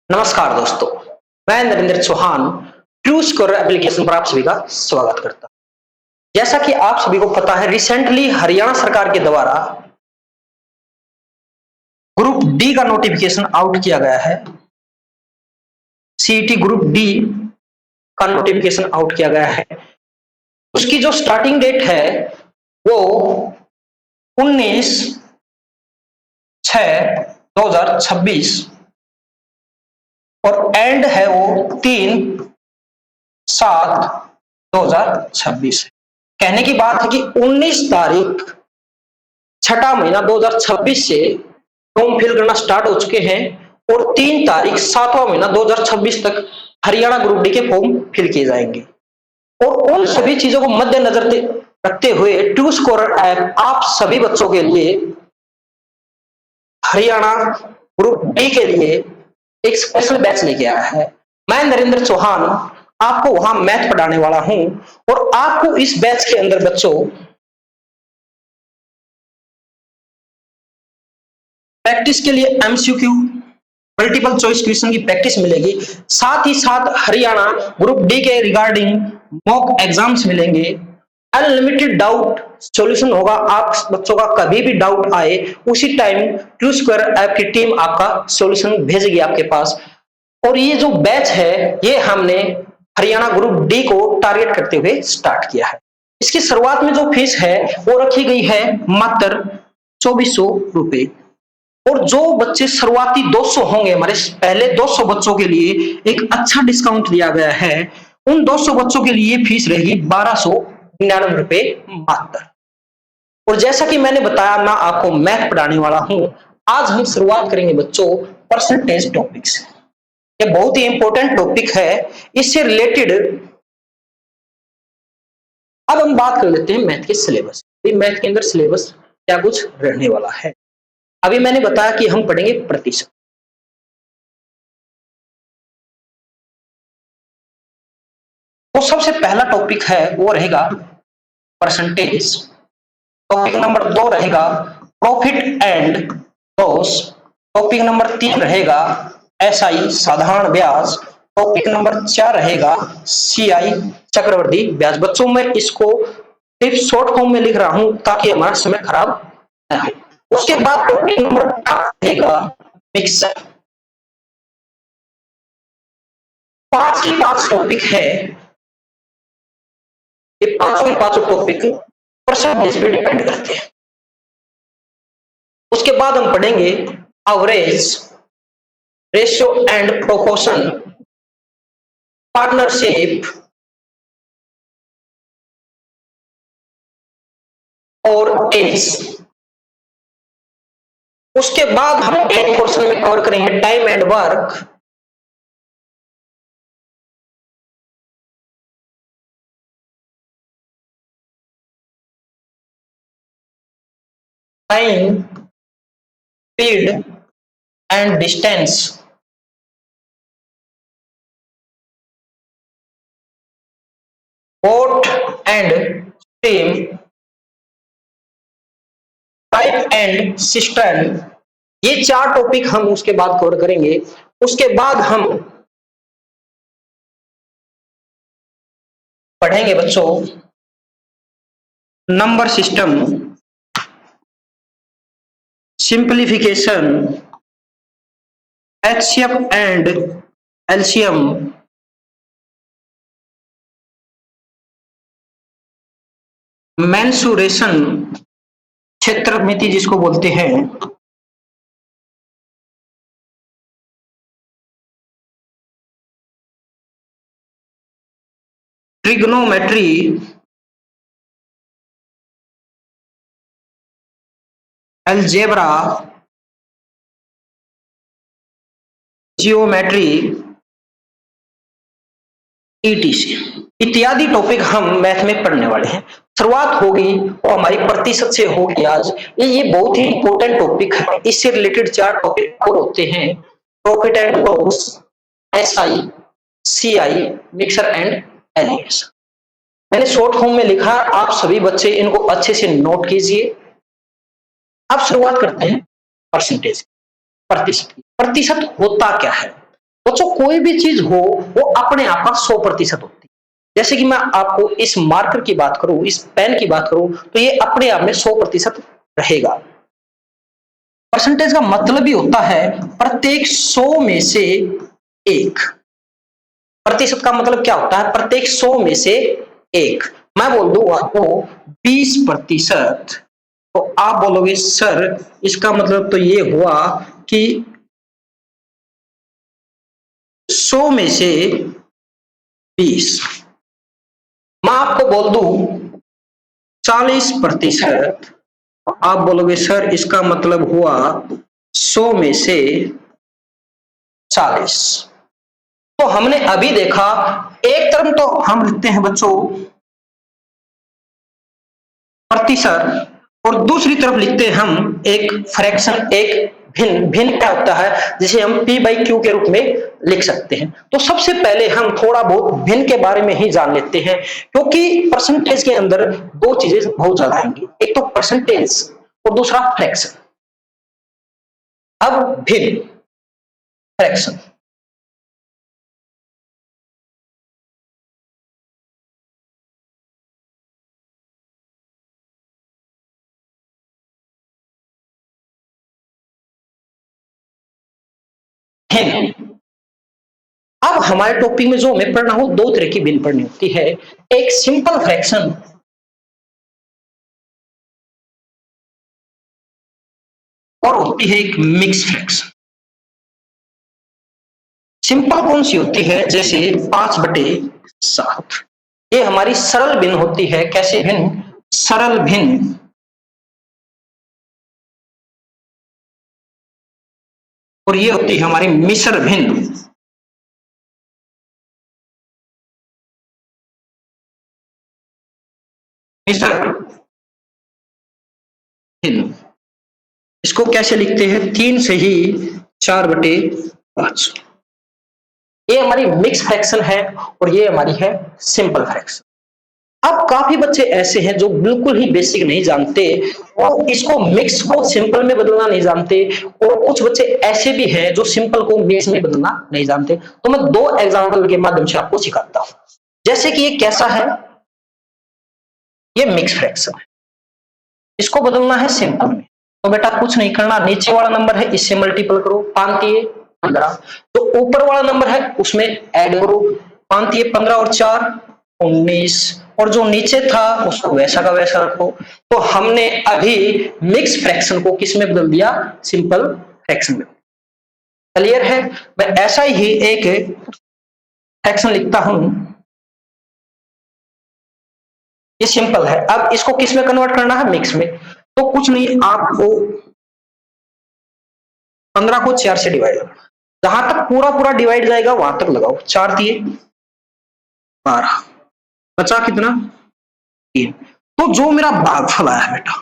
नमस्कार दोस्तों, मैं Narendra Chauhan True Score application पर आप सभी का स्वागत करता हूं। जैसा कि आप सभी को पता है, रिसेंटली हरियाणा सरकार के द्वारा ग्रुप डी का नोटिफिकेशन आउट किया गया है। सीईटी ग्रुप डी का नोटिफिकेशन आउट किया गया है। उसकी जो स्टार्टिंग डेट है वो 19/6/2026 और एंड है वो 3/7/2026। कहने की बात है कि 19 तारीख छठा महीना 2026 से फॉर्म फिल करना स्टार्ट हो चुके हैं और 3 तारीख 7वां महीना 2026 तक हरियाणा ग्रुप डी के फॉर्म फिल किए जाएंगे। और उन सभी चीजों को मद्देनजर रखते हुए ट्रू स्कोरर ऐप आप सभी बच्चों के लिए हरियाणा ग्रुप डी के लिए एक स्पेशल बैच लेके आया है। मैं नरेंद्र चौहान आपको वहां मैथ पढ़ाने वाला हूं और आपको इस बैच के अंदर बच्चों प्रैक्टिस के लिए एमसीक्यू मल्टीपल चॉइस क्वेश्चन की प्रैक्टिस मिलेगी। साथ ही साथ हरियाणा ग्रुप डी के रिगार्डिंग मॉक एग्जाम्स मिलेंगे। अनलिमिटेड डाउट सॉल्यूशन होगा। आप बच्चों का कभी भी डाउट आए उसी टाइम ट्रू स्क्वायर ऐप की टीम आपका सॉल्यूशन भेजेगी आपके पास। और ये जो बैच है ये हमने हरियाणा ग्रुप डी को टारगेट करते हुए स्टार्ट किया है। इसकी शुरुआत में जो फीस है वो रखी गई है मात्र 2400 रुपए। और जो बच्चे शुरुआती 200 होंगे, हमारे पहले 200 बच्चों के लिए एक अच्छा डिस्काउंट दिया गया है। उन 200 बच्चों के लिए फीस रहेगी 1299 रुपए मात्र। और जैसा कि मैंने बताया, मैं आपको मैथ पढ़ाने वाला हूं। आज हम शुरुआत करेंगे बच्चों परसेंटेज टॉपिक से। ये बहुत ही इंपॉर्टेंट टॉपिक है। इससे रिलेटेड अब हम बात कर लेते हैं मैथ के सिलेबस। मैथ के अंदर सिलेबस क्या कुछ रहने वाला है। अभी मैंने बताया कि हम पढ़ेंगे प्रतिशत। तो सबसे पहला टॉपिक है वो रहेगा परसेंटेज। टॉपिक नंबर 2 रहेगा profit and loss. Topic number 3 रहेगा एसआई साधारण ब्याज। टॉपिक नंबर 4 रहेगा सीआई चक्रवर्ती ब्याज। बच्चों मैं इसको सिर्फ शॉर्ट फॉर्म में लिख रहा हूं ताकि हमारा समय खराब न हो। उसके बाद टॉपिक नंबर 8 रहेगा मिक्सर। 5 ही 5 टॉपिक है। ये पांचों टॉपिक परसेंटेज पे डिपेंड करते हैं। उसके बाद हम पढ़ेंगे average, ratio and proportion, partnership और एज। उसके बाद हम एंड पोर्शन में कवर करेंगे time and work, time, speed and distance, boat and stream, pipe and cistern. ये 4 टॉपिक हम उसके बाद कवर करेंगे। उसके बाद हम पढ़ेंगे बच्चों number system, simplification, HCF and LCM, mensuration क्षेत्रमिति जिसको बोलते हैं, ट्रिग्नोमेट्री, अलजेब्रा, जियोमेट्री, ईटीसी इत्यादि टॉपिक हम मैथ में पढ़ने वाले हैं। शुरुआत होगी और हमारी प्रतिशत से होगी आज। ये बहुत ही इंपॉर्टेंट टॉपिक है। इससे रिलेटेड 4 टॉपिक और होते हैं profit and loss, SI, CI, mixer and allegation. मैंने शॉर्ट फॉर्म में लिखा, आप सभी बच्चे इनको अच्छे से नोट कीजिए। अब शुरुआत करते हैं परसेंटेज, प्रतिशत। प्रतिशत होता क्या है? बच्चों कोई भी चीज हो वो अपने आप का 100% होती है। जैसे कि मैं आपको इस मार्कर की बात करूं, इस पेन की बात करूं, तो ये अपने आप में 100% रहेगा। परसेंटेज का मतलब ही होता है प्रत्येक 100 में से एक। प्रतिशत का मतलब क्या होता है? प्रत्येक 100 में से एक। मैं बोल दूं आपको 20%, तो आप बोलोगे सर इसका मतलब तो ये हुआ कि 100 में से 20। मैं आपको बोल दूं 40%, तो आप बोलोगे सर इसका मतलब हुआ 100 में से 40। तो हमने अभी देखा एक तरफ तो हम लिखते हैं बच्चों प्रतिशत, और दूसरी तरफ लिखते हैं हम एक फ्रैक्शन, एक भिन्न। भिन्न क्या होता है? जिसे हम p बाई क्यू के रूप में लिख सकते हैं। तो सबसे पहले हम थोड़ा बहुत भिन्न के बारे में ही जान लेते हैं, क्योंकि परसेंटेज के अंदर दो चीजें बहुत ज्यादा आएंगी, एक तो परसेंटेज और दूसरा फ्रैक्शन। अब भिन्न, फ्रैक्शन। भिन्न, अब हमारे टॉपिक में जो हमें पढ़ना हो, दो तरह की भिन्न पढ़नी होती है। एक सिंपल फ्रैक्शन और होती है एक मिक्स फ्रैक्शन। सिंपल कौन सी होती है? जैसे 5/7, ये हमारी सरल भिन्न होती है। कैसे भिन्न? सरल भिन्न। और ये होती है हमारी मिश्र भिन्न। मिश्र भिन्न, इसको कैसे लिखते हैं? 3 से ही 4/5। ये हमारी मिक्स फ्रैक्शन है और ये हमारी है सिंपल फ्रैक्शन। अब काफी बच्चे ऐसे हैं जो बिल्कुल ही बेसिक नहीं जानते और इसको मिक्स को सिंपल में बदलना नहीं जानते, और कुछ बच्चे ऐसे भी हैं जो सिंपल को मिक्स में बदलना नहीं जानते। तो मैं दो एग्जांपल के माध्यम से आपको सिखाता हूं। जैसे कि ये कैसा है? ये मिक्स फ्रैक्शन है, इसको बदलना है सिंपल में। तो बेटा कुछ नहीं करना, नीचे वाला नंबर है इससे मल्टीपल करो, 5×3 = 15। जो ऊपर वाला नंबर है उसमें ऐड करो, 5×3 = 15 और 4 = 19, और जो नीचे था उसको वैसा का वैसा रखो। तो हमने अभी मिक्स फ्रैक्शन को किस में बदल दिया? सिंपल फ्रैक्शन में। क्लियर है? मैं ऐसा ही एक फ्रैक्शन लिखता हूं, ये सिंपल है। अब इसको किस में कन्वर्ट करना है? मिक्स में। तो कुछ नहीं, आपको 15 को 4 से डिवाइड करना, जहां तक पूरा पूरा डिवाइड जाएगा वहां तक लगाओ। 4×3 = 12, बचा कितना? 3। तो जो मेरा भागफल आया है बेटा,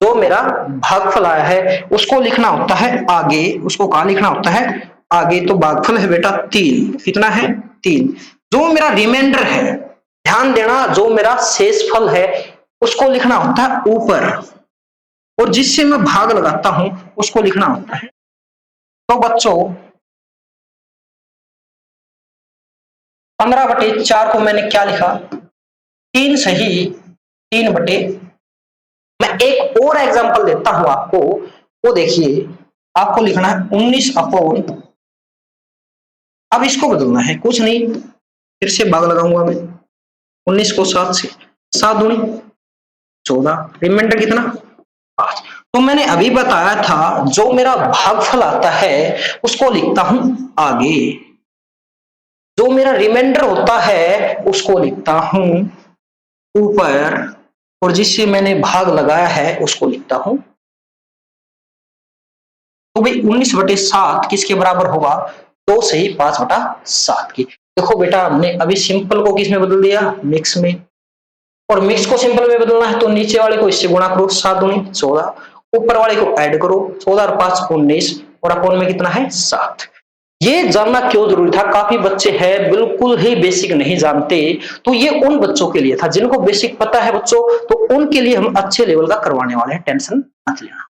जो मेरा भागफल आया है उसको लिखना होता है आगे। उसको कहां लिखना होता है? आगे। तो भागफल है बेटा 3। कितना है? 3। जो मेरा रिमाइंडर है, ध्यान देना, जो मेरा शेषफल है उसको लिखना होता है ऊपर, और जिससे मैं भाग लगाता हूं उसको लिखना होता है। तो बच्चों 15/4 को मैंने क्या लिखा? 3 सही 3/। मैं एक और एग्जांपल देता हूं आपको, वो देखिए। आपको लिखना है 19/। अब इसको बदलना है, कुछ नहीं, फिर से भाग लगाऊंगा मैं। 19 को 7 से, 7×2 = 14, रिमाइंडर कितना? 5। तो मैंने अभी बताया था जो मेरा भागफल आता है उसको लिखता हूं आगे, जो मेरा रिमाइंडर होता है उसको लिखता हूं ऊपर, और जिससे मैंने भाग लगाया है उसको लिखता हूं। तो भाई 19/7 किसके बराबर होगा? 2 से ही 5/7 की। देखो बेटा, हमने अभी सिंपल को किस में बदल दिया? मिक्स में। और मिक्स को सिंपल में बदलना है तो नीचे वाले को इससे गुणा करो, 7×2 = 14, ऊपर वाले को ऐड करो, 14 और 5 = 19, और अपोन में कितना है? 7। ये जानना क्यों जरूरी था? काफी बच्चे हैं बिल्कुल ही बेसिक नहीं जानते, तो ये उन बच्चों के लिए था। जिनको बेसिक पता है बच्चों, तो उनके लिए हम अच्छे लेवल का करवाने वाले हैं, टेंशन मत लेना।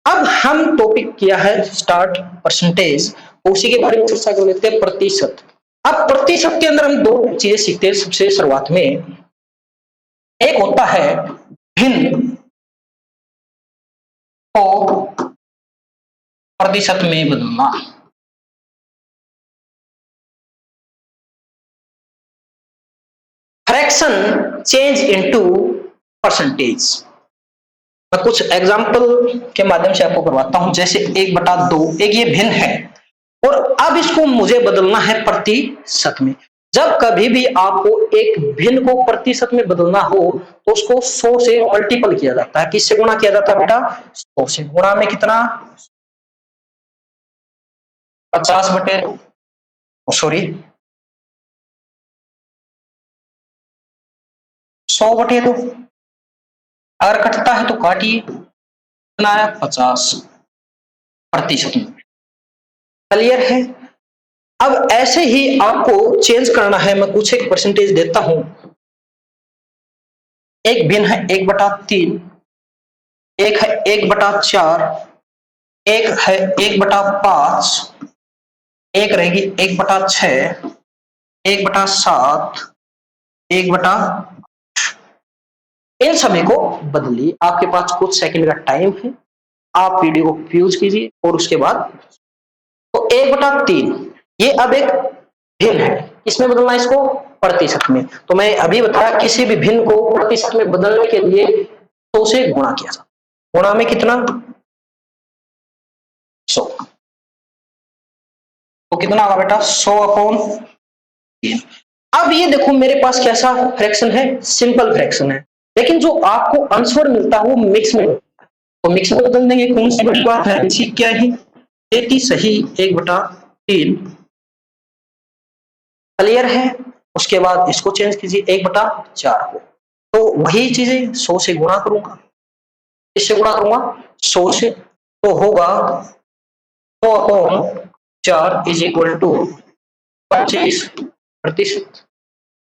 अब हम टॉपिक किया है स्टार्ट परसेंटेज, तो उसी के बारे में चर्चा कर लेते हैं, प्रतिशत। अब प्रतिशत के अंदर हम दो चीजें सीखते हैं। सबसे शुरुआत में एक होता है भिन्न को प्रतिशत में बदलना। Fraction change into percentage. मैं कुछ एग्जांपल के माध्यम से आपको करवाता हूं। जैसे 1/2, एक ये भिन्न है और अब इसको मुझे बदलना है प्रतिशत में। जब कभी भी आपको एक भिन्न को प्रतिशत में बदलना हो तो उसको 100 से मल्टीपल किया जाता है। किससे गुणा किया जाता है बेटा? 100 से। गुणा में कितना? 50 बटे, सॉरी 100 बटे 2। अगर कटता है तो काटिए, कितना आया? 50 प्रतिशत में। क्लियर है? अब ऐसे ही आपको चेंज करना है। मैं कुछ एक परसेंटेज देता हूं। एक भिन्न है 1/3, एक है 1/4, एक है 1/5, एक रहेगी 1/6, 1/7, 1/। इन सभी को बदलिए। आपके पास कुछ सेकंड का टाइम है, आप वीडियो को फ्यूज कीजिए और उसके बाद तो 1/3 ये अब एक भिन्न है। किसमें बदलना है इसको? प्रतिशत में। तो मैं अभी बताया किसी भी भिन्न को प्रतिशत में बदलने के लिए 100 से गुणा किया जाता है। गुणा में कितना? 100। तो कितना होगा बेटा? 100/3। अब ये देखो मेरे पास कैसा फ्रैक्शन है? सिंपल फ्रैक्शन है, लेकिन जो आपको आंसर मिलता है वो मिक्स में। तो मिक्स में बदल देंगे। कौन सी बड़ी बात है? ठीक क्या है? 80 सही 1/3। क्लियर है? उसके बाद इसको चेंज कीजिए 1/4 को। तो वही चीजें 100 से गुणा करूंगा। इससे गुणा करूंगा 100 से, तो होगा 100/4 इज इक्वल टू 25%।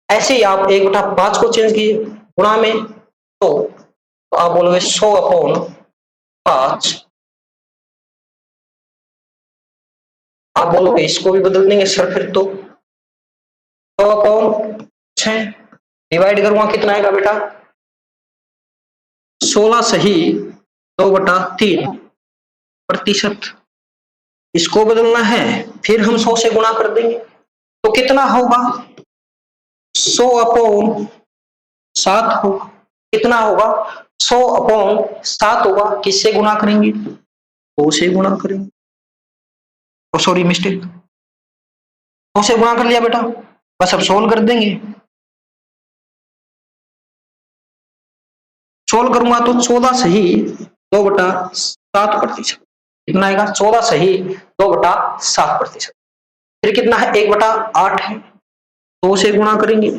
ऐसे ही आप 1/5 को चेंज कीजिए गुणा में, तो आप बोलोगे 100/5। आप बोलोगे इसको भी बदल देंगे सर फिर तो 100/6 डिवाइड करूंगा, कितना आएगा बेटा? 16 सही 2/3%। इसको बदलना है, फिर हम 100 से गुणा कर देंगे तो कितना होगा? 100/7 होगा। कितना होगा? 100/7 होगा। किससे गुणा करेंगे? 2 से गुणा करेंगे। सॉरी मिस्टेक, 2 से गुणा कर लिया बेटा। बस अब सोल्व कर देंगे। सोल्व करूंगा तो 14 सही 2/7%। कितना आएगा? 14 सही 2/7%। फिर कितना है? 1/8 है, 2 से गुणा करेंगे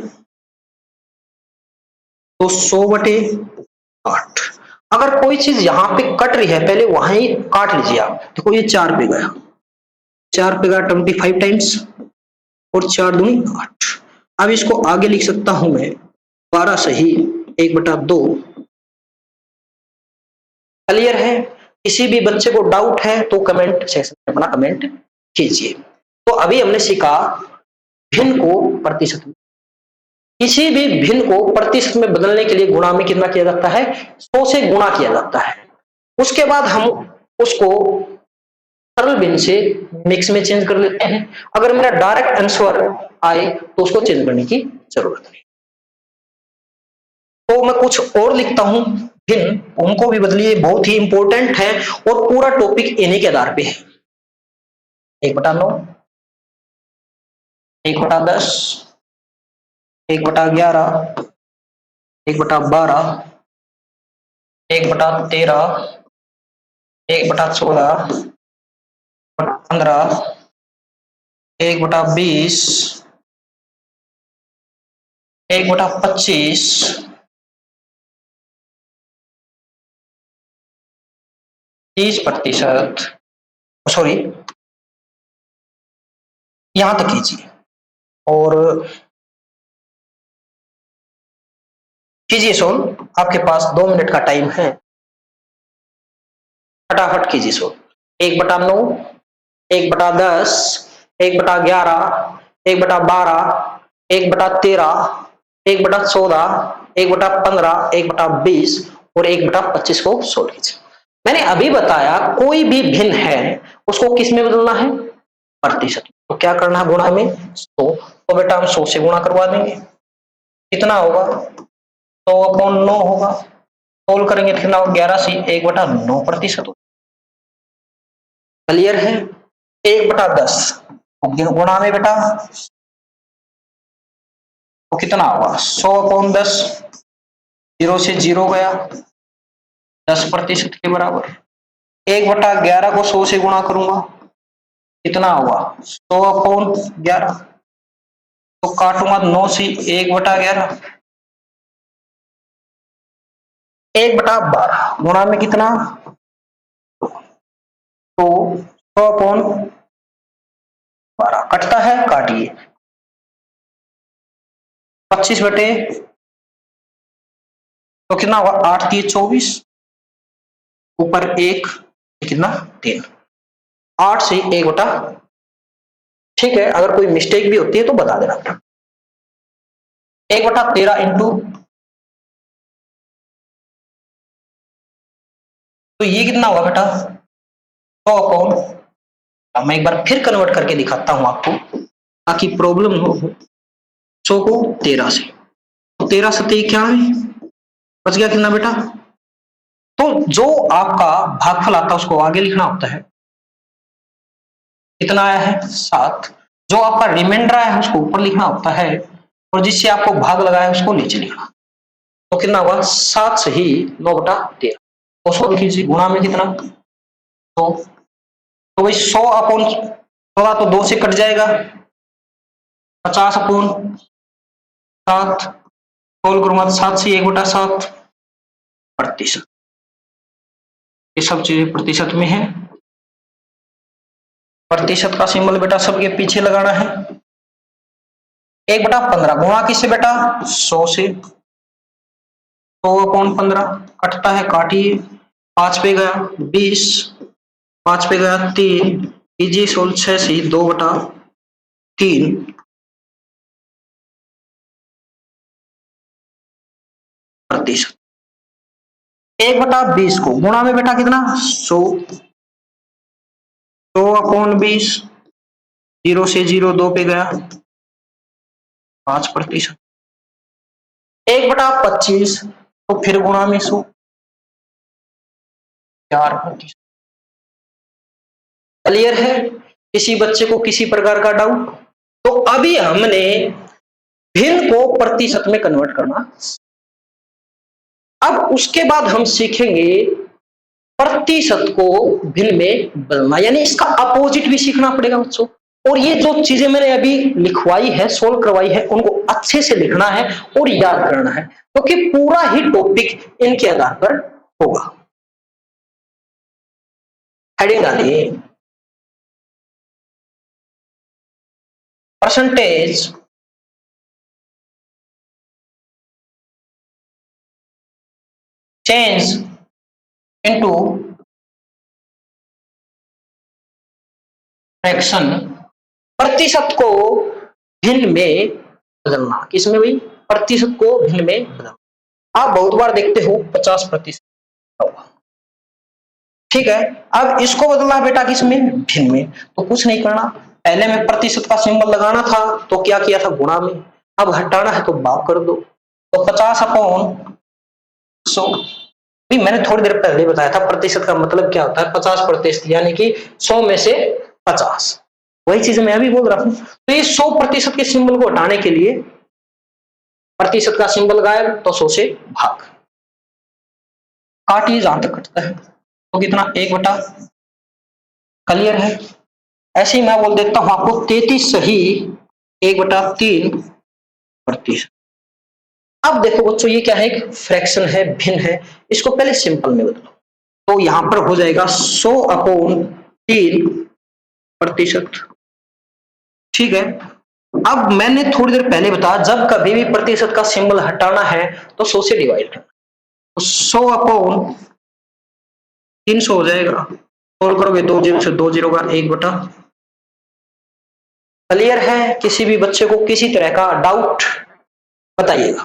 तो 100/8। अगर कोई चीज यहां पे कट रही है, पहले वहां ही काट लीजिए आप। देखो ये 4 पे गया, 4 पे गया 25 टाइम्स और 4 दूनी 8। अब इसको आगे लिख सकता हूं मैं 12 सही 1/2। क्लियर है? किसी भी बच्चे को डाउट है तो कमेंट सेक्शन में अपना कमेंट कीजिए। तो अभी हमने सीखा भिन्न को प्रतिशत में। किसी भी भिन्न को प्रतिशत में बदलने के लिए गुणा में कितना किया जाता है? 100 से गुणा किया जाता है। उसके बाद हम उसको सरल भिन्न से मिक्स में चेंज कर लेते हैं। अगर मेरा डायरेक्ट आंसर आए तो उसको चेंज करने की जरूरत नहीं। तो मैं कुछ और लिखता हूं भिन्न, उनको भी बदलिए, बहुत ही इंपॉर्टेंट है और पूरा टॉपिक इन्हीं के आधार पे है। 1/9, 1/10, 1/11, 1/12, 1/13, 1/14, 1/15, 1/20, 1/25, 30%। सॉरी यहां तक कीजिए और कीजिए सोल्व। आपके पास 2 मिनट का टाइम है, फटाफट कीजिए सोल्व। 1/9, 1/10, 1/11, 1/12, 1/13, 1/14, 1/15, 1/20 और 1/25 को सोल्व कीजिए। मैंने अभी बताया कोई भी भिन्न है उसको किस में बदलना है, प्रतिशत। तो क्या करना है गुणा में 100, तो बेटा हम 100 से गुणा करवा देंगे। कितना होगा 100/9 होगा। सोल्व करेंगे तो कितना होगा 11 से 1/9 प्रतिशत। क्लियर है। 1/10 गुणा में बेटा तो कितना होगा 100/10, 0 से 0 गया 10% के बराबर। 1/11 को 100 से गुणा करूंगा कितना होगा 100/11, तो काटूंगा 9 से 1/11, 1/12 गुणा में कितना तो 100/12 कटता है, काटिए 25 तो कितना होगा 8 3 24, ऊपर 1 कितना 3, 8 से 1/, ठीक है। अगर कोई मिस्टेक भी होती है तो बता देना। 1/13 इंटू, तो ये कितना होगा बेटा 100/, मैं एक बार फिर कन्वर्ट करके दिखाता हूं आपको ताकि प्रॉब्लम हो। 100 को 13 से, तो 13 सत्ते क्या है, बच गया कितना बेटा, तो जो आपका भागफल आता है उसको आगे लिखना होता है। कितना आया है 7, जो आपका रिमाइंडर आया है उसको ऊपर लिखना होता है और जिससे आपको भाग लगाया है उसको नीचे लिखना। तो कितना होगा 7 से ही 9/13, तो सोल्व कीजिए गुणा में कितना तो भाई 100/16 तो 2 से कट जाएगा, 50/7 सोल्व करूंगा तो 7 से 1/7 प्रतिशत। ये सब चीजें प्रतिशत में है। प्रतिशत का सिंबल बेटा सबके पीछे लगाना है। 1/15 गुणा किससे बेटा 100 से, 100/15 कटता है, काटिए 5 पे गया 20, 5 पे गया 3, कीजिए सोल्व 6 से 2/3 प्रतिशत। 1/20 को गुणा में बेटा कितना 100, 100/20, 0 से 0 2 पे गया 5%। 1/25 तो फिर गुणा में 100 4%। क्लियर है। किसी बच्चे को किसी प्रकार का डाउट, तो अभी हमने भिन्न को प्रतिशत में कन्वर्ट करना। अब उसके बाद हम सीखेंगे प्रतिशत को भिन्न में बदलना, यानी इसका अपोजिट भी सीखना पड़ेगा बच्चों। और ये जो चीजें मैंने अभी लिखवाई है, सोल्व करवाई है, उनको अच्छे से लिखना है और याद करना है, क्योंकि तो पूरा ही टॉपिक इनके आधार पर होगा। हेडिंग डालिए परसेंटेज चेंज इनटू फ्रैक्शन, प्रतिशत को भिन्न में बदलना। किसमें भाई प्रतिशत को भिन्न में बदलना। आप बहुत बार देखते हो 50%, ठीक है। अब इसको बदलना बेटा किसमें भिन्न में, तो कुछ नहीं करना, पहले में प्रतिशत का सिंबल लगाना था तो क्या किया था गुणा में, अब हटाना है तो भाग कर दो, तो 50/100। मैंने थोड़ी देर पहले बताया था प्रतिशत का मतलब क्या होता है 50%, यानी कि 100 में से 50, वही चीज मैं अभी बोल रहा हूं। तो ये 100% के सिंबल को हटाने के लिए प्रतिशत का सिंबल गायब तो 100 से भाग, काटिए जहां तक कटता है, तो कितना 1/, क्लियर है। ऐसे ही मैं बोल देता हूं आपको 33 सही 1/3%। अब देखो बच्चों ये क्या है, एक फ्रैक्शन है, भिन्न है, इसको पहले सिंपल में बदलो, तो यहां पर हो जाएगा 100/3%, ठीक है। अब मैंने थोड़ी देर पहले बताया जब कभी भी प्रतिशत का सिंबल हटाना है तो 100 से डिवाइड करना, तो 100/300 हो जाएगा, सोल्व करोगे 2 जीरो से 2 जीरो का 1 बटा। क्लियर है? किसी भी बच्चे को किसी तरह का डाउट बताइएगा।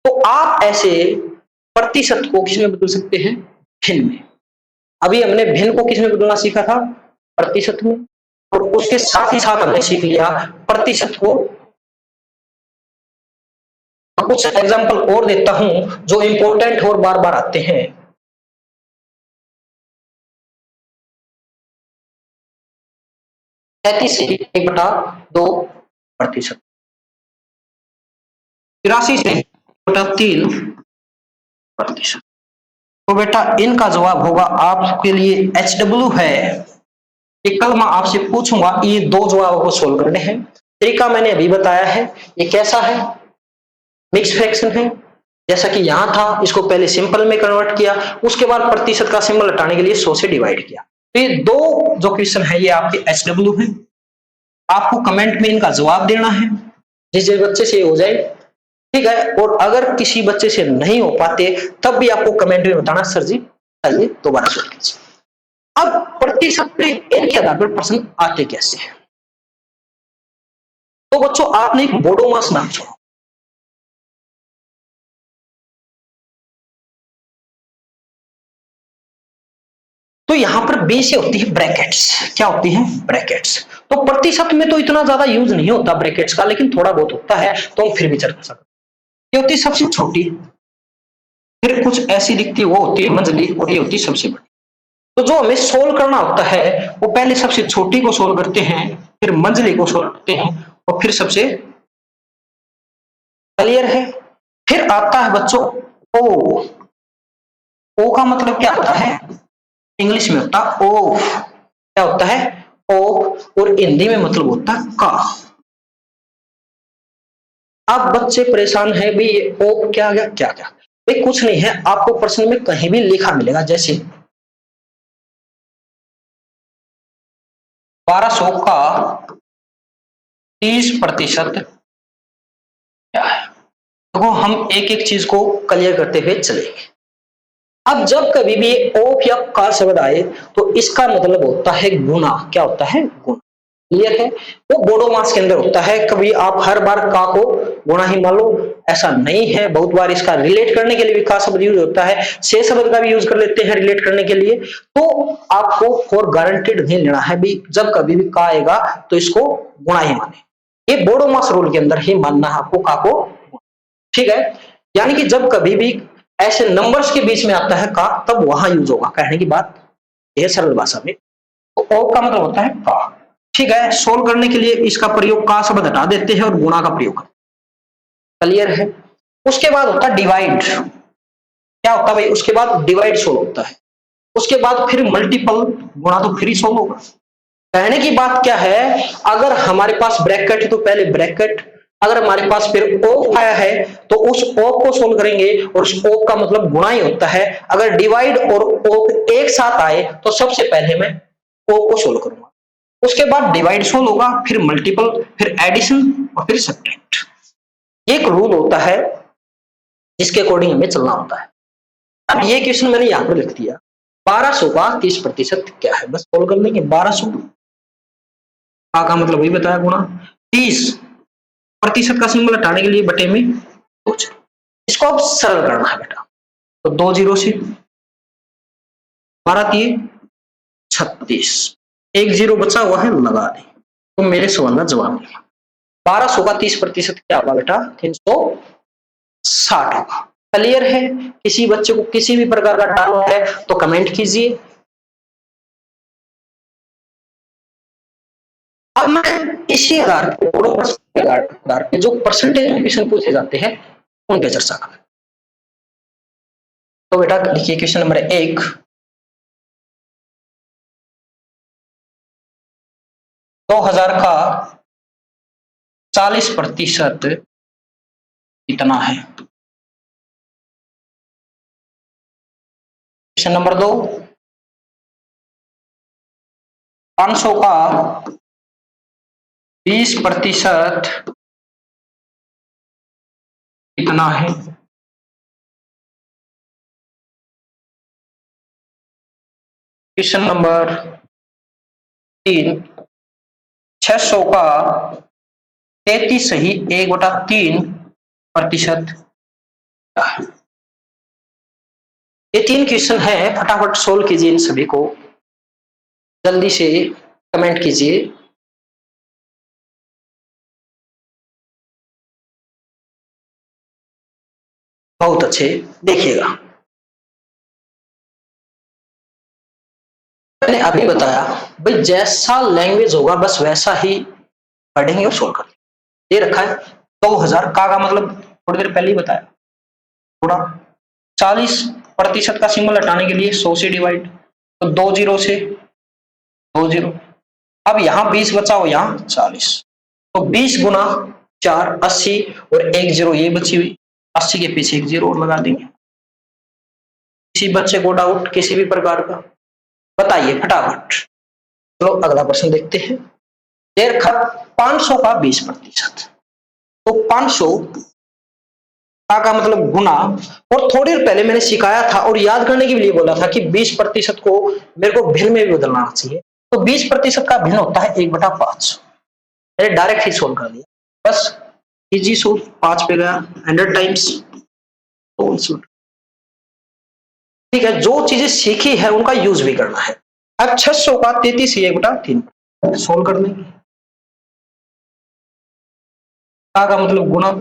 तो आप ऐसे प्रतिशत को किस में बदल सकते हैं? भिन्न में। अभी हमने भिन्न को किस में बदलना सीखा था? प्रतिशत में। और उसके साथ ही साथ हमने सीख लिया प्रतिशत को। कुछ एग्जांपल और देता हूं जो इंपॉर्टेंट और बार बार आते हैं। 33 से 1/2%, 83 से 1/3%। तो बेटा इनका जवाब होगा आपके लिए HW है। ये कल मैं आपसे पूछूंगा, ये दो जवाबों को सोल्व करने हैं। तरीका मैंने अभी बताया है। ये कैसा है? मिक्स फ्रैक्शन है। जैसा कि यहां था, इसको पहले सिंपल में कन्वर्ट किया, उसके बाद प्रतिशत का सिंबल हटाने के लिए 100 से डिवाइड किया। तो ये दो जो क्वेश्चन है ये आपके HW है। आपको कमेंट में इनका जवाब देना है, जिस बच्चे से हो जाए, ठीक है। और अगर किसी बच्चे से नहीं हो पाते तब भी आपको कमेंट में बताना, सर जी आइए दोबारा सोल्व कीजिए। अब प्रतिशत पे इनके आधार पर प्रश्न आते कैसे हैं? तो बच्चों आपने एक बोडोमास नाम सुना। तो यहां पर बी से होती है ब्रैकेट्स। क्या होती है? ब्रैकेट्स। तो प्रतिशत में तो इतना ज्यादा यूज नहीं होता ब्रैकेट्स का, लेकिन थोड़ा बहुत होता है, तो हम फिर भी चर्चा कर सकते हैं। ये होती है सबसे छोटी, फिर कुछ ऐसी दिखती है वो होती है मंझली, और ये होती है सबसे बड़ी। तो जो हमें सोल्व करना होता है वो पहले सबसे छोटी को सोल्व करते हैं, फिर मंझली को सोल्व करते हैं, और फिर सबसे। क्लियर है? फिर आता है बच्चों ओ। ओ का मतलब क्या होता है? इंग्लिश में होता है ओ। क्या होता है? ओ। और हिंदी में मतलब होता है का। अब बच्चे परेशान है भी, ये ओ क्या गया क्या क्या? भाई कुछ नहीं है, आपको प्रश्न में कहीं भी लिखा मिलेगा, जैसे 1200 का 30% क्या है? देखो हम एक एक चीज को क्लियर करते हुए चलेंगे। अब जब कभी भी ओफ या का शब्द आए तो इसका मतलब होता है गुना। क्या होता है? गुना। क्लियर है? वो बोडो मास के अंदर होता है। कभी आप हर बार का को गुना ही मान लो, ऐसा नहीं है। बहुत बार इसका रिलेट करने के लिए भी का शब्द यूज होता है, से शब्द का भी यूज कर लेते हैं रिलेट करने के लिए। तो आपको फॉर गारंटेड नहीं लेना है भी, जब कभी भी का आएगा तो इसको गुणा ही माने। ये बोडो मास रूल के अंदर ही मानना है आपको का को। ठीक है? यानी कि जब कभी भी ऐसे नंबर्स के बीच में आता है का, तब वहां यूज होगा। कहने की बात यह सरल भाषा में। तो ओ का मतलब होता है का। ठीक है? सोल्व करने के लिए इसका प्रयोग का शब्द हटा देते हैं और गुणा का प्रयोग करते हैं। क्लियर है? उसके बाद होता है डिवाइड। क्या होता है भाई? उसके बाद डिवाइड सोल्व होता है। उसके बाद फिर मल्टीपल, गुणा तो फिर ही सोल्व होगा। कहने की बात क्या है? अगर हमारे पास ब्रैकेट है तो पहले ब्रैकेट, अगर हमारे पास फिर ओप आया है तो उस ओप को सोल्व करेंगे, और उस ओप का मतलब गुणा ही होता है। अगर डिवाइड और ओप एक साथ आए तो सबसे पहले मैं ओप को सोल्व करूंगा, उसके बाद डिवाइड सोल्व होगा, फिर मल्टीपल, फिर एडिशन, और फिर सब्ट्रैक्ट। एक रूल होता है जिसके अकॉर्डिंग हमें चलना होता है। अब ये क्वेश्चन मैंने यहां पर लिख दिया, 1200 का 30% क्या है? बस सोल्व कर लेंगे। 1200 का मतलब वही बताया, गुणा 30% का सिंबल हटाने के लिए बटे में कुछ, इसको अब सरल करना है बेटा। तो 2 जीरो से 12×3 = 36, 1 जीरो बचा हुआ है, लगा दे। तो मेरे सवाल का जवाब नहीं। 1200 का 30% क्या होगा बेटा? 360 होगा। क्लियर है? किसी बच्चे को किसी भी प्रकार का डाउट है तो कमेंट कीजिए। अब मैं इसी आधार पे जो परसेंटेज क्वेश्चन पूछे जाते हैं उन पे चर्चा करें। तो बेटा देखिए क्वेश्चन नंबर 1, 2000 का 40% कितना है? क्वेश्चन नंबर 2, 500 का 20% कितना है? क्वेश्चन नंबर 3, 600 का 33 सही 1/3%। ये 3 क्वेश्चन है, फटाफट सोल्व कीजिए इन सभी को, जल्दी से कमेंट कीजिए। बहुत अच्छे, देखिएगा मैंने अभी बताया भाई, जैसा लैंग्वेज होगा बस वैसा ही पढ़ेंगे और सोल्व करेंगे। ये रखा है 2000 का मतलब थोड़ी देर पहले ही बताया, थोड़ा 40% का सिंबल हटाने के लिए 100 से डिवाइड, तो 2 जीरो से 2 जीरो। अब यहाँ 20 बचा हो, यहाँ 40, तो 20 गुना 4 80 और 1 जीरो ये बची हुई, 80 के पीछे 1 जीरो और लगा देंगे। किसी बच्चे को डाउट किसी भी प्रकार का बताइए फटाफट। चलो अगला प्रश्न देखते हैं। देर खा 500 का 20%, तो 500 का मतलब गुना, और थोड़ी देर पहले मैंने सिखाया था और याद करने के लिए बोला था कि 20% को मेरे को भिन्न में भी बदलना चाहिए, तो 20% का भिन्न होता है 1/500। मैंने डायरेक्ट ही सोल्व कर दिया, बस इजी सोल्व, 5 पे गया 100 टाइम्स, ठीक है। जो चीजें सीखी है उनका यूज भी करना है। अब 600 का 33 1/3 सोल्व कर देंगे, का मतलब गुना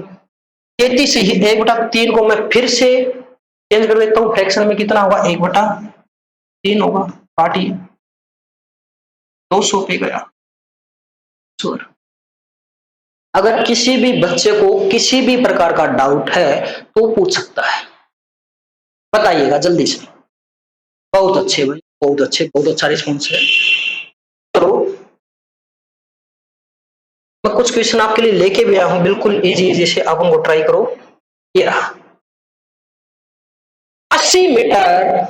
33 ही 1/3 को मैं फिर से चेंज कर देता हूं, फ्रैक्शन में कितना होगा 1/3 होगा, काटिए 200 पे गया। अगर किसी भी बच्चे को किसी भी प्रकार का डाउट है तो पूछ सकता है, बताइएगा जल्दी से। बहुत अच्छे भाई, बहुत अच्छे, बहुत अच्छा रिस्पॉन्स है। तो मैं कुछ क्वेश्चन आपके लिए लेके भी आया हूं, बिल्कुल इजी इजी से, आप उनको ट्राई करो। ये रहा 80 मीटर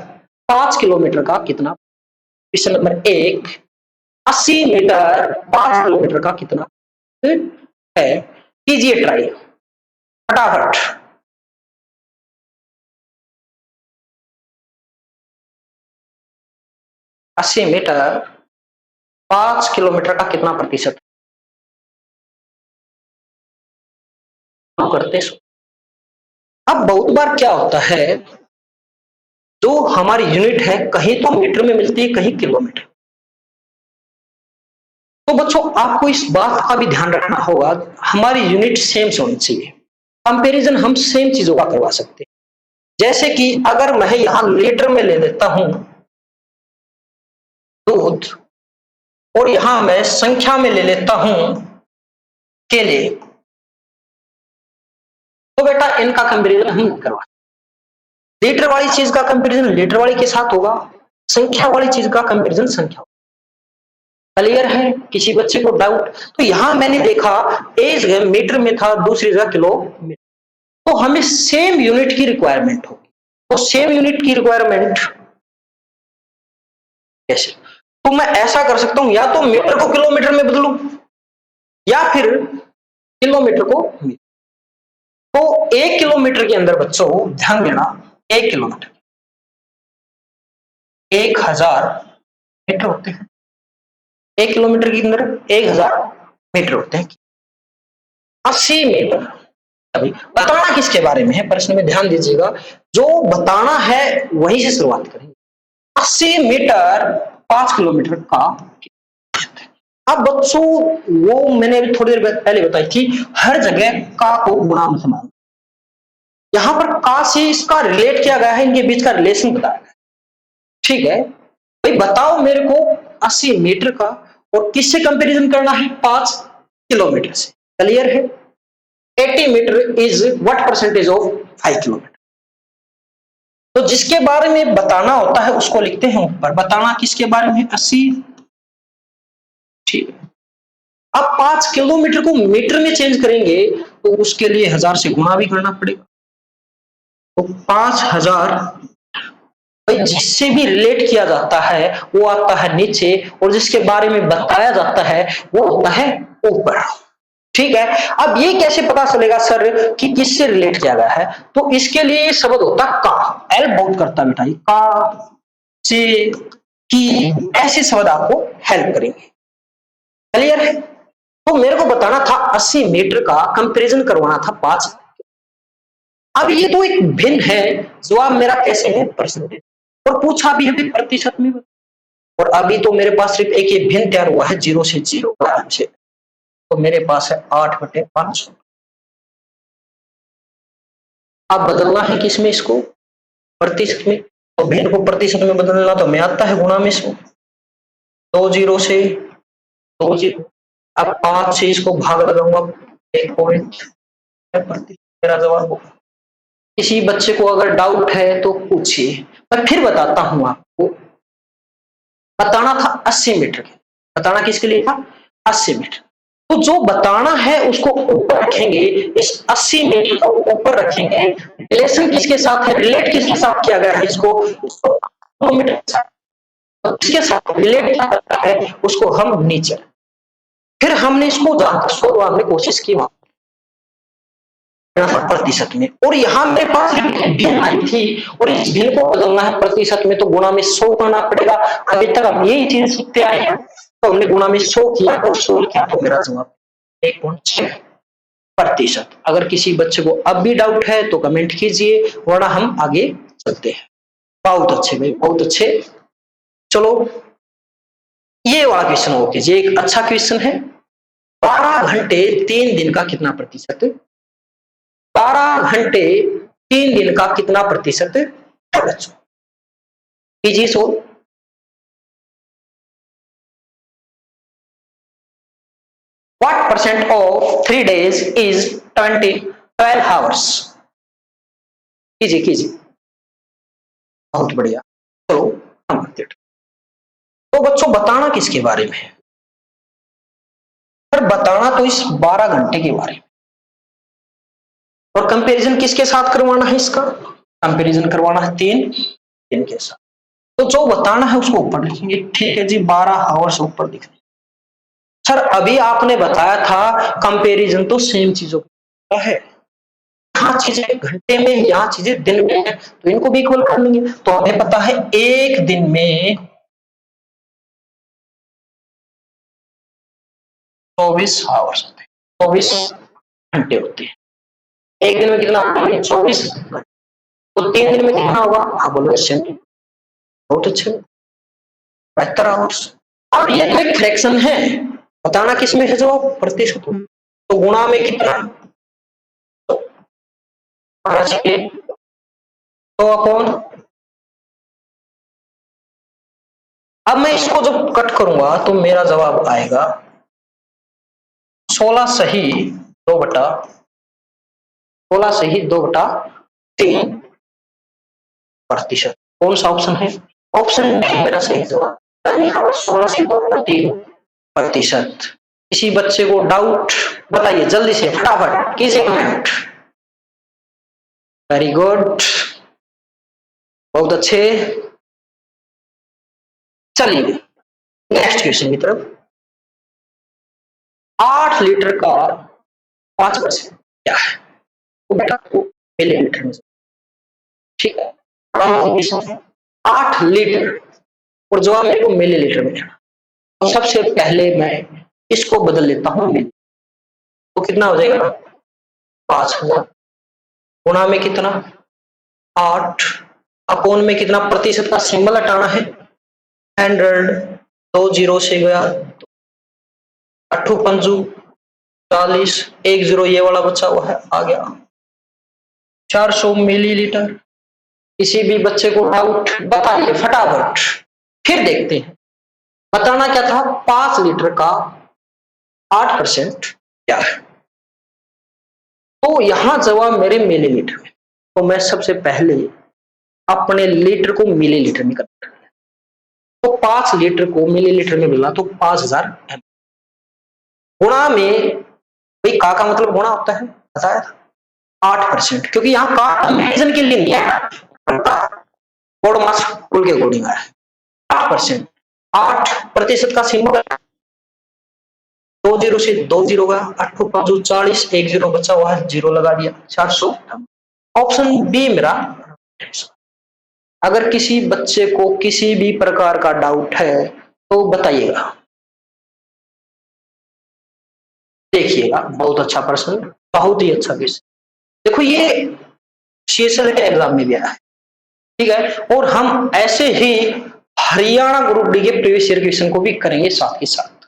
5 किलोमीटर का कितना, क्वेश्चन नंबर 1, 80 मीटर 5 किलोमीटर का कितना है, कीजिए ट्राई फटाफट। अस्सी मीटर 5 किलोमीटर का कितना प्रतिशत करते सो। अब बहुत बार क्या होता है, जो हमारी यूनिट है कहीं तो मीटर में मिलती है कहीं किलोमीटर, तो बच्चों आपको इस बात का भी ध्यान रखना होगा, हमारी यूनिट सेम होनी चाहिए, कंपैरिजन हम सेम चीजों का करवा सकते हैं। जैसे कि अगर मैं यहां लीटर में ले लेता हूं दूध, और यहां मैं संख्या में ले लेता हूं केले, तो बेटा इनका कंपैरिजन हम करवा, लीटर वाली चीज का कंपैरिजन लीटर वाली के साथ होगा, संख्या वाली चीज का कंपैरिजन संख्या। क्लियर है? किसी बच्चे को डाउट? तो यहां मैंने देखा एक जगह मीटर में था, दूसरी जगह किलोमीटर, तो हमें सेम यूनिट की रिक्वायरमेंट होगी, तो सेम यूनिट की रिक्वायरमेंट कैसे, तो मैं ऐसा कर सकता हूं, या तो मीटर को किलोमीटर में बदलूं या फिर किलोमीटर को मीटर। तो 1 किलोमीटर के अंदर बच्चों ध्यान देना, 1 किलोमीटर 1000 मीटर होते हैं, 1 किलोमीटर के अंदर 1000 मीटर होते हैं। 80 मीटर, अभी बताना किसके बारे में है, प्रश्न में ध्यान दीजिएगा, जो बताना है वहीं से शुरुआत करेंगे। 80 मीटर 5 किलोमीटर का, अब बच्चों वो मैंने अभी थोड़ी देर पहले बताई कि हर जगह का को गुणा मत मानो, यहां पर का से इसका रिलेट किया गया है, इनके बीच का रिलेशन बताया गया है, ठीक है भाई। बताओ मेरे को 80 मीटर का, और किससे कंपैरिजन करना है, 5 किलोमीटर से। क्लियर है? 80 metre is what percentage of 5 kilometre. तो जिसके बारे में बताना होता है उसको लिखते हैं ऊपर, बताना किसके बारे में, 80, ठीक है। अब 5 किलोमीटर को मीटर में चेंज करेंगे तो उसके लिए 1000 से गुणा भी करना पड़ेगा, तो 5000 जिससे भी रिलेट किया जाता है वो आता है नीचे, और जिसके बारे में बताया जाता है वो होता है ऊपर, ठीक है। अब ये कैसे पता चलेगा सर कि किससे रिलेट किया गया है, तो इसके लिए शब्द होता है का, एल बहुत करता बेटा, का से कि ऐसे शब्द आपको हेल्प करेंगे। क्लियर है? तो मेरे को बताना था 80 मीटर का कंपैरिजन करवाना था 5। अब ये तो एक भिन्न है, जवाब मेरा कैसे है परसेंटेज, और पूछा भी है प्रतिशत में, और अभी तो मेरे पास सिर्फ एक ये भिन्न तैयार हुआ है 0 से 0 से, तो मेरे पास है 8/500। अब बदलना है किसमें इसको, प्रतिशत में, तो भिन्न को प्रतिशत में बदलना तो मैं आता है गुणा में इसको, 2 0 से 2 0, अब 5 से इसको भाग लगाऊंगा 1 प्रतिशत मेरा जवाब होगा। किसी बच्चे को अगर डाउट है तो पूछिए, मैं फिर बताता हूं आपको। बताना था 80 मीटर, बताना किसके लिए था 80 मीटर, तो जो बताना है उसको ऊपर रखेंगे, इस 80 मीटर को ऊपर रखेंगे, रिलेशन किसके साथ है, रिलेट किसके साथ किया गया है, इसको मीटर के साथ, तो किसके साथ रिलेट किया जाता है उसको हम नीचे, फिर हमने इसको जानने की कोशिश की प्रतिशत में, और यहाँ मेरे पास भिन्न आई थी, और इस भिन्न को बदलना है प्रतिशत में, तो गुणा में 100 करना पड़ेगा। अभी तक हम यही चीज सीखते आए हैं, तो हमने गुणा में 100 किया और 100 किया, तो मेरा जवाब 1.6%। अगर किसी बच्चे को अब भी डाउट है तो कमेंट कीजिए, वरना हम आगे चलते हैं। बहुत अच्छे भाई, बहुत अच्छे। चलो ये वाला क्वेश्चन ओके जी, एक अच्छा क्वेश्चन है। 12 घंटे 3 दिन का कितना प्रतिशत, 12 घंटे 3 दिन का कितना प्रतिशत है बच्चों, कीजिए solve. What percent of 3 days is 12 hours? कीजिए कीजिए, बहुत बढ़िया। चलो हम करते हैं। तो बच्चों बताना किसके बारे में है, पर बताना तो इस 12 घंटे के बारे में, और कंपैरिजन किसके साथ करवाना है, इसका कंपैरिजन करवाना है 3 दिन के साथ। तो जो बताना है उसको ऊपर लिखेंगे, ठीक है जी, 12 आवर्स ऊपर लिखेंगे। सर अभी आपने बताया था कंपैरिजन तो सेम चीजों का है, यहाँ चीजें घंटे में, यहाँ चीजें दिन में है, तो इनको भी इक्वल कर लेंगे। तो हमें पता है एक दिन में 24 आवर्स होते हैं, 24 घंटे होते हैं। एक दिन में कितना, 24, तो 3 दिन में कितना होगा, हाँ बोलो, बहुत अच्छे, 72 आवर्स। अब ये एक फ्रैक्शन है, बताना किसमें है, जो प्रतिशत, तो गुणा में कितना, तो अपॉन, अब मैं इसको जब कट करूंगा तो मेरा जवाब आएगा 16 सही 2/3 प्रतिशत। कौन सा ऑप्शन है, ऑप्शन मेरा सही जवाब 16 से 2/3 प्रतिशत। किसी बच्चे को डाउट बताइए जल्दी से, फटाफट कीजिए कमेंट। वेरी गुड, बहुत अच्छे। चलिए नेक्स्ट क्वेश्चन की तरफ। 8 लीटर का 5% क्या है, तो बेटा मिलीलीटर में, ठीक है, 8 लीटर, और जवाब मेरे को मिलीलीटर में लेना। तो सबसे पहले मैं इसको बदल लेता हूं, तो कितना हो जाएगा, 5000 गुणा में कितना 8, अपोन में कितना, प्रतिशत का सिंबल हटाना है 100, 2 0 से गया, 8 पंजू 40, 1 0 ये वाला बचा हुआ है, आ गया 400 मिलीलीटर। किसी भी बच्चे को डाउट बताइए फटाफट, फिर देखते हैं। बताना क्या था, 5 लीटर का 8% क्या है, तो यहां जवाब मेरे मिलीलीटर में, तो मैं सबसे पहले अपने लीटर को मिलीलीटर में करता हूं, तो 5 लीटर को मिलीलीटर में मिला तो 5000 ml, गुणा में, भाई का मतलब गुणा होता है, बताया 8%, क्योंकि यहाँ का कंपैरिजन के लिए नहीं है, बोर्ड मास रूल के अकॉर्डिंग है 8%, 8% का सिंबल 2 0 से 2 0 का, 8 5 40, 1 0 बचा हुआ है, 0 लगा दिया, 400। ऑप्शन बी मेरा अगर किसी बच्चे को किसी भी प्रकार का डाउट है तो बताइएगा। देखिएगा, बहुत अच्छा प्रश्न, बहुत ही अच्छा क्वेश्चन। देखो ये CSL के एग्जाम में भी आया है, ठीक है, और हम ऐसे ही हरियाणा ग्रुप डी के प्रीवियस ईयर क्वेश्चन को भी करेंगे साथ के साथ।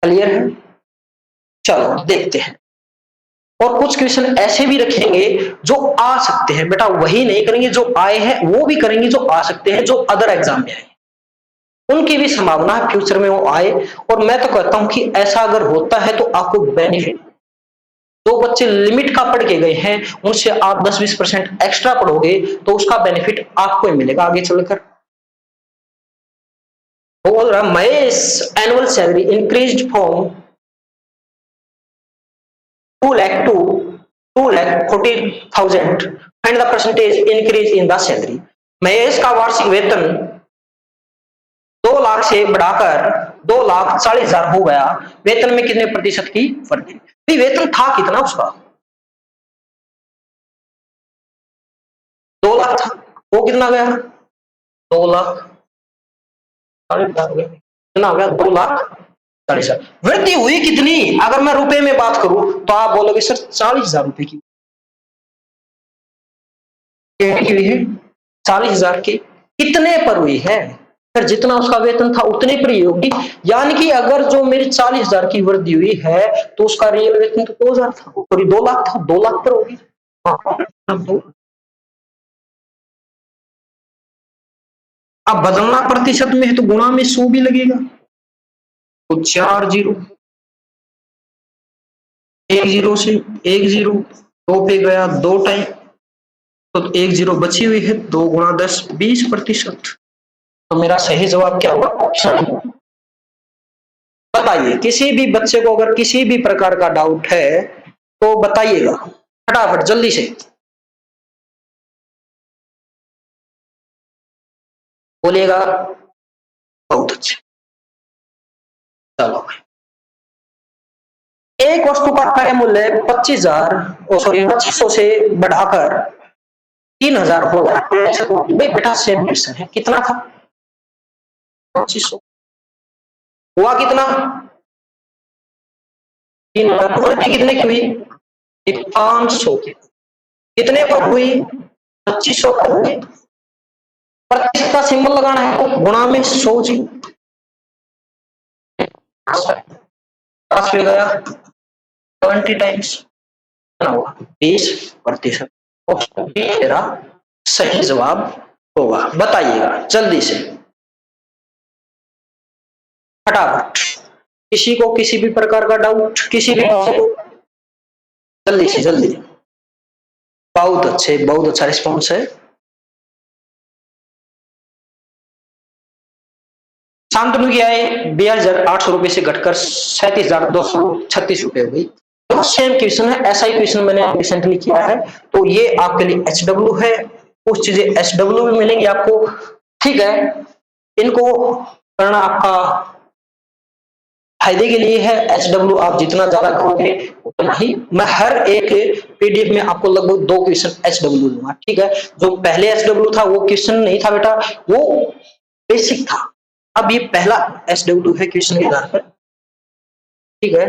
क्लियर है? चलो देखते हैं। और कुछ क्वेश्चन ऐसे भी रखेंगे जो आ सकते हैं, बेटा वही नहीं करेंगे जो आए हैं, वो भी करेंगे जो आ सकते हैं, जो अदर एग्जाम में आए, उनकी भी संभावना है फ्यूचर में वो आए। और मैं तो कहता हूं कि ऐसा अगर होता है तो आपको बेनिफिट, जो बच्चे लिमिट का पढ़ के गए हैं उनसे आप 10-20% एक्स्ट्रा पढ़ोगे तो उसका बेनिफिट आपको ही मिलेगा आगे चलकर। बोल रहा Mahesh, annual salary increased from 2 lakh to 2,40,000 and the percentage increase in the salary। Mahesh का वार्षिक वेतन 2 लाख से बढ़ाकर 2,40,000 हो गया। वेतन में कितने प्रतिशत की वृद्धि? वेतन था कितना उसका? 2 लाख था, वो कितना गया? 2 लाख 40,000 कितना हो गया? 2,40,000। वृद्धि हुई कितनी? अगर मैं रुपए में बात करूं तो आप बोलोगे सर 40,000 रुपए की हुई है। 40,000 की कितने पर हुई है? फिर जितना उसका वेतन था उतने पर ही होगी। यानी कि अगर जो मेरी 40,000 की वृद्धि हुई है तो उसका रियल वेतन तो 2,000 था, सॉरी 2 लाख था, 2 लाख पर होगी। अब बदलना प्रतिशत में है तो गुणा में 100 भी लगेगा, तो 4 जीरो, 1 जीरो से 1 जीरो 2 पे गया 2 टाइम, तो 1 जीरो बची हुई है, 2 गुणा 10 20%। तो मेरा सही जवाब क्या होगा? ऑप्शन। बताइए, किसी भी बच्चे को अगर किसी भी प्रकार का डाउट है तो बताइएगा फटाफट जल्दी से, बोलिएगा। बहुत अच्छे। चलो, एक वस्तु का क्रय मूल्य 25,000 से बढ़ाकर 3,000 हो गया। बेटा सेम क्वेश्चन है, कितना था? 2500 हुआ कितना? 3,000। कितने की हुई? 500 की। कितने पर हुई? 2500 पर हुई। प्रतिशत का सिंबल लगाना है तो गुणा में 100 जी, 10 पे गया 20 टाइम्स, 20%। मेरा सही जवाब होगा। बताइएगा जल्दी से फटाफट, किसी को किसी भी प्रकार का डाउट, किसी भी जल्दी से जल्दी। बहुत अच्छे, बहुत अच्छा रिस्पॉन्स है। शांतनु की आय 42,800 रुपए से घटकर 37,236 रुपए हो गई। तो सेम क्वेश्चन है, ऐसा ही क्वेश्चन मैंने रिसेंटली किया है, तो ये आपके लिए HW है। कुछ चीजें SW भी मिलेंगी आपको, ठीक है। इनको करना आपका फायदे के लिए है। HW आप जितना ज्यादा करोगे उतना ही, मैं हर एक PDF में आपको लगभग 2 क्वेश्चन HW दूंगा, ठीक है। जो पहले HW था वो क्वेश्चन नहीं था बेटा, वो बेसिक था। अब ये पहला SW है क्वेश्चन के आधार पर, ठीक है।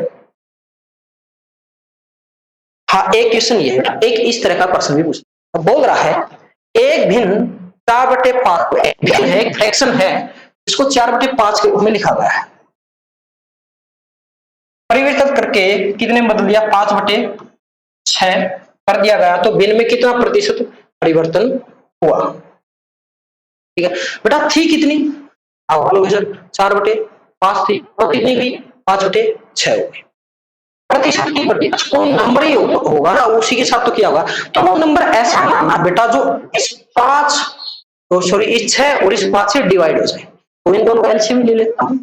हाँ, एक क्वेश्चन ये है, एक इस तरह का प्रश्न भी पूछा, बोल रहा है एक भिन्न 4/5 है, एक फ्रैक्शन है जिसको 4/5 के रूप में लिखा गया है, परिवर्तित करके कितने बदल दिया? 5/6 कर दिया गया, तो भिन्न में कितना प्रतिशत परिवर्तन हुआ? ठीक है बेटा, थी कितनी? सर 4/5 थी, और कितनी गई? 5/6 हो गई। प्रतिशत की प्रतिशत कोई नंबर ही होगा ना, उसी के साथ तो किया होगा, तो वो नंबर ऐसा लाना बेटा जो इस 5, सॉरी इस 6 और इस 5 से डिवाइड हो जाए। तो इन दोनों का एलसीएम ले लेता हूं,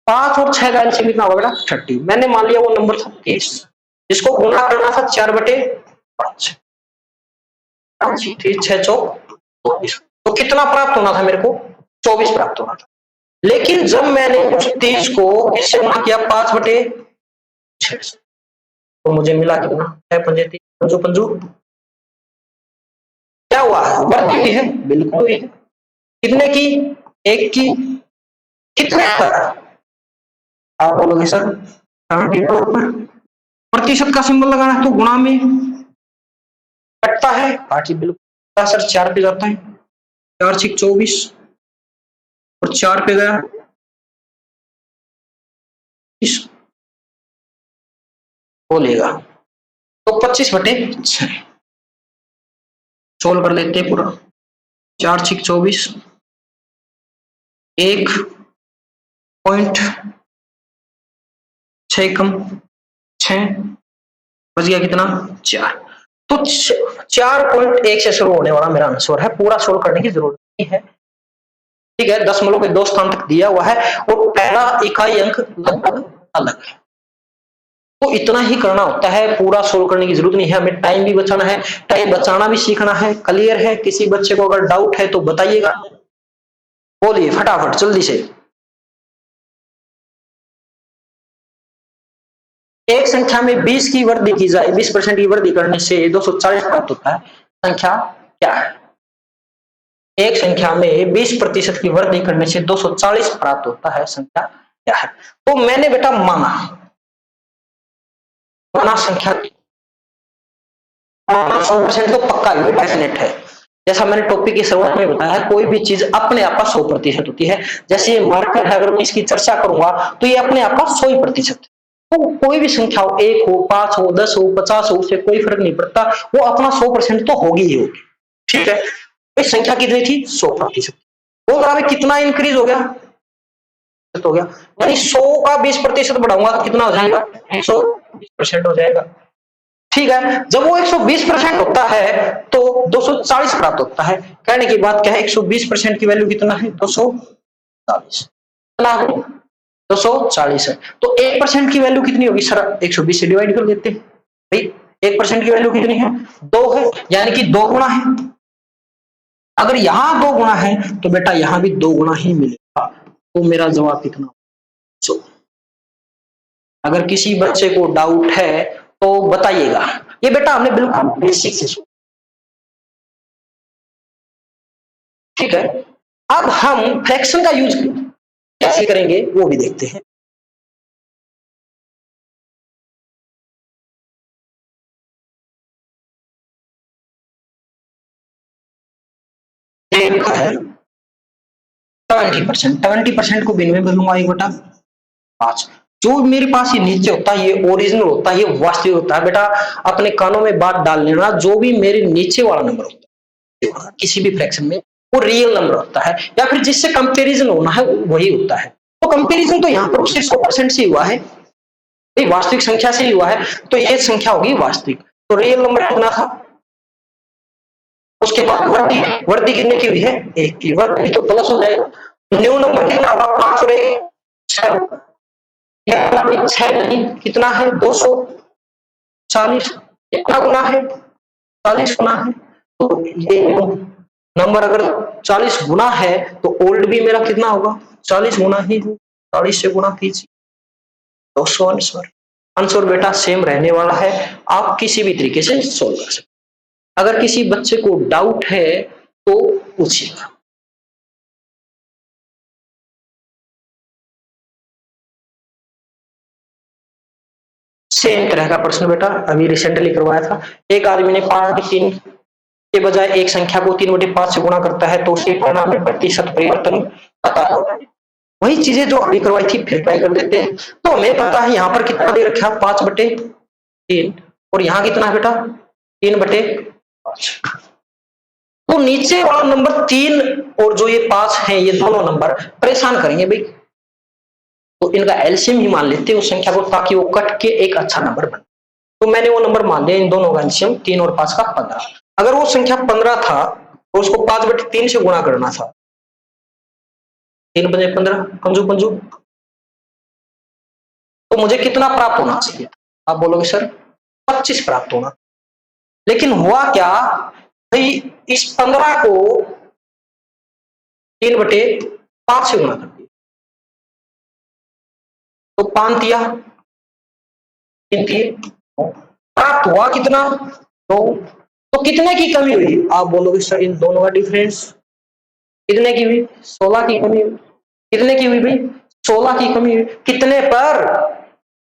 5 और 6 का एलसीएम कितना होगा बेटा? 30। मैंने मान लिया वो नंबर था 30, जिसको गुणा करना था 4/5, 6 चौक 24, तो कितना प्राप्त होना था मेरे को? 24 प्राप्त होना था। लेकिन जब मैंने उस 30 को इससे गुणा किया 5/6, तो मुझे मिला कितना? 6 पंजे 30, पंजू पंजू, क्या हुआ है, वर्दी है, बिल्कुल है। कितने की? एक की। कितने पर? आप बोलोगे सर 72 पर। प्रतिशत का सिंबल लगाना है तो गुणा में कटता है, काटी बिल्कुल सर, 4 पे जाता है, 4 6 24 और 4 पे गया 20, बोलेगा तो 25/6 सोल्व कर लेते हैं पूरा। 4 6 24, 1.6 कम 6 बच गया कितना? 4। तो 4.1 से शुरू होने वाला मेरा आंसर है, पूरा सोल्व करने की जरूरत नहीं है। ठीक है, दशमलव के 2 स्थान तक दिया हुआ है और पहला इकाई अंक लगभग अलग है, तो इतना ही करना होता है, पूरा सोल्व करने की जरूरत नहीं है। हमें टाइम भी बचाना है, टाइम बचाना भी सीखना है। क्लियर है? किसी बच्चे को अगर डाउट है तो बताइएगा, बोलिए फटाफट जल्दी से। एक संख्या में 20 की वृद्धि की जाए, 20% की वृद्धि करने से 240 प्राप्त होता है, संख्या क्या है? एक संख्या में 20% की वृद्धि करने से 240 प्राप्त होता है, संख्या क्या है? तो मैंने बेटा माना संख्या 100% तो पक्का ही डेफिनेट है। जैसा मैंने टॉपिक की शुरुआत में बताया, कोई भी चीज अपने आप का 100% होती है। जैसे ये मार्कर है, अगर मैं इसकी चर्चा करूंगा तो ये अपने आप का 100%। तो कोई भी संख्या हो, 1 हो, 5 हो, 10 हो, 50 हो, उससे कोई फर्क नहीं पड़ता, वो अपना 100% तो होगी ही होगी। ठीक है, इस संख्या कितनी थी? 100%। वो अभी कितना इंक्रीज हो गया? हो गया, यानी 100 का 20% बढ़ाऊंगा तो कितना हो जाएगा? 120% हो जाएगा। ठीक है, जब वो 120% होता है तो 240 प्राप्त होता है। कहने की बात क्या है, 120% की वैल्यू कितना है? 240। 240 है, तो 1% की वैल्यू कितनी होगी सर? 120 से डिवाइड कर देते हैं भाई। 1% की वैल्यू कितनी है? 2 है, यानी कि 2 गुना है। अगर यहां 2 गुना है तो बेटा यहां भी 2 गुना ही मिलेगा, तो मेरा जवाब कितना? so, अगर किसी बच्चे को डाउट है तो बताइएगा। ये बेटा हमने बिल्कुल बेसिक से, ठीक है। अब हम फ्रैक्शन का यूज कैसे करेंगे वो भी देखते हैं। है 70% को बिन में बदलूंगा 1/5। जो मेरे पास ये नीचे होता है ये ओरिजिनल होता है, ये वास्तविक होता है। बेटा अपने कानों में बात डाल लेना, जो भी मेरे नीचे वाला नंबर होता है किसी भी फ्रैक्शन में वो रियल नंबर होता है, या फिर जिससे कंपैरिजन होना है वही होता है। तो कंपैरिजन तो यहाँ पर सिर्फ 100% से हुआ है, वास्तविक संख्या से ही हुआ है, तो ये संख्या होगी वास्तविक। तो रियल नंबर कितना था? उसके बाद वर्दी, वर्दी कितने की हुई है? 1 की। वर्दी तो प्लस हो जाएगा। न्यू नंबर कितना होगा? 5 रहेगा। 6 नहीं, कितना है? 240। कितना गुना है? 40 गुना है। तो ये नंबर अगर 40 गुना है तो ओल्ड भी मेरा कितना होगा? 40 गुना ही हो। 40 से गुना कीजिए, 200 आंसर। आंसर बेटा सेम रहने वाला है, आप किसी भी तरीके से सोल्व कर सकते। अगर किसी बच्चे को डाउट है तो पूछिएगा। सेम तरह का प्रश्न बेटा अभी रिसेंटली करवाया था। एक आदमी ने 5/3 के बजाय एक संख्या को 3/5 से गुणा करता है तो उसके परिणाम में प्रतिशत परिवर्तन पता होगा। वही चीजें जो अभी करवाई थी फिर ट्राई कर देते हैं। तो हमें पता है यहाँ पर कितना दे रखा है? 5/3, और यहाँ कितना है बेटा? 3/5। तो नीचे वाला नंबर 3 और जो ये 5 है, ये दोनों नंबर परेशान करेंगे भाई, तो इनका एलसीएम ही मान लेते हैं उस संख्या को, ताकि वो कट के एक अच्छा नंबर बने। तो मैंने वो नंबर मान लिया, इन दोनों का एलसीएम 3 और 5 का 15। अगर वो संख्या 15 था तो उसको 5/3 से गुणा करना था। 3 बजे 15, पंजू पंजू, तो मुझे कितना प्राप्त होना चाहिए? आप बोलोगे सर 25 प्राप्त होना। लेकिन हुआ क्या भाई, इस 15 को 3/5 से गुणा कर दिया, तो 5 दिया, 3 प्राप्त हुआ कितना? 2। तो कितने की कमी हुई? आप बोलोगे सर इन दोनों का डिफरेंस कितने की हुई? 16 की कमी हुई। कितने की हुई भाई? 16 की कमी हुई। कितने पर?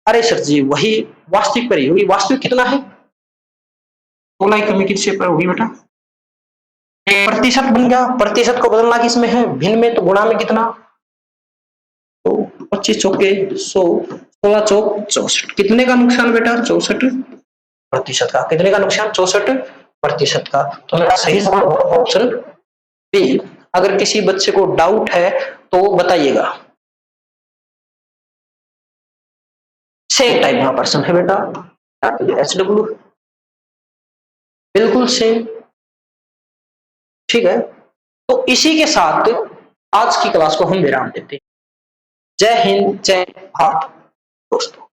अरे सर जी वही वास्तविक पर ही होगी। वास्तविक कितना है? 16 की कमी किससे पर होगी बेटा? एक प्रतिशत बन गया। प्रतिशत को बदलना किसमें है? भिन्न में। तो गुणा में कितना? तो 25 चौके 100, 16 चौक 64। कितने का नुकसान बेटा? 64% का। कितने का नुकसान? 64% का। तो मेरा सही जवाब ऑप्शन बी। अगर किसी बच्चे को डाउट है तो बताइएगा। सेम टाइप का पर्सन है बेटा SW, बिल्कुल सेम। ठीक है, तो इसी के साथ आज की क्लास को हम विराम देते हैं। जय हिंद, जय भारत दोस्तों।